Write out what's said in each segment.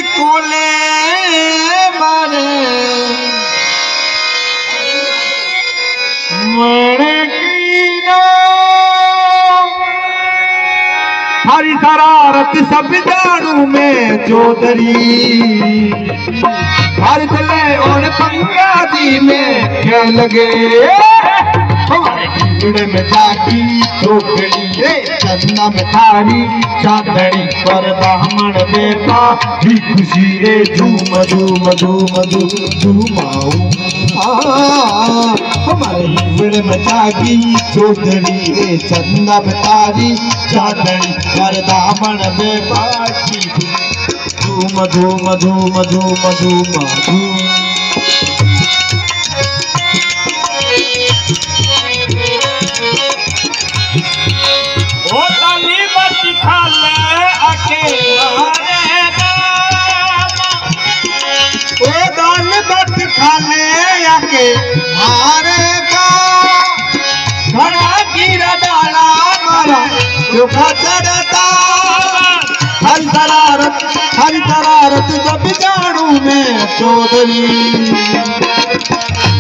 कोले मारे हरी शरारत सब जानू में चौधरी हर चले और पंगादी में क्या लगे हमारे में जागी चौधरी चंदा में थारी चांदनी पर ब्राह्मण बेटा भी खुशी रे झूम झूम झूम झूमाऊ हमारे हिवड़ में जागी चौधरी चंदा में थारी चांदनी पर ब्राह्मण बेटा झूम झूम झूम झूम झूम झूम खाने आके मारेगा घड़ा गिरा डाला मारा चोखा चढ़ता हर शरारत जब जानू में चौधरी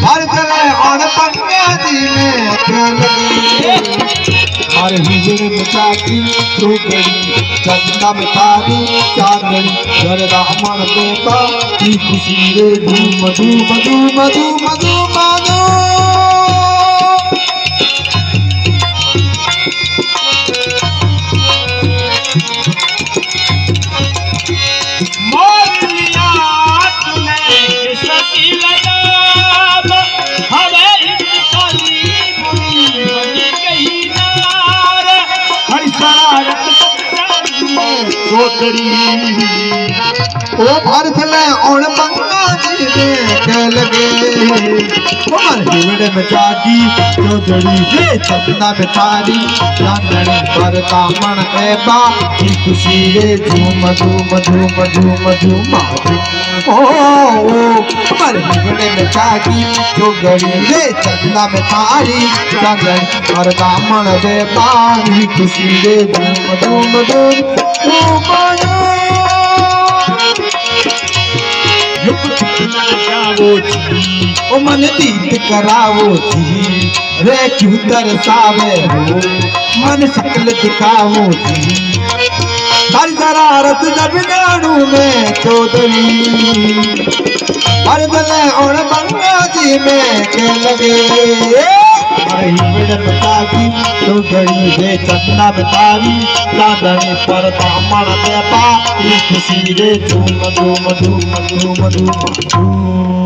हर चले और पंगादी में क्या लगे हर हिजड़ में जाती चौधरी चंदा में थारी चांदनी घर ब्राह्मण बेटा की खुशी रे धूम धूम धूम धूम धूम ओ भारत ले और पंगादी में क्या लगे हमारे हिवड़े में जागी चौधरी रे चंदा में थारी चांदनी पर ब्राह्मण बेटा की खुशी रे झूम झूम झूम झूम झूम हमारे हिवड़े में जागी चौधरी रे चंदा में थारी चांदनी पर ब्राह्मण बेटा की खुशी रे झूम झूम झूम ओ मन दीद करावो जी रे क्यों तरसावे हो मन शक्ल दिखावो जी हर शरारत जब जानू में चौधरी हर गले और पंगादी में के लगे हर हिवड़ बतागी चौधरी रे चंदा बतारी चांदनी पर ब्राह्मण बेटा खुशी रे झूम झूम झूम झूम झूम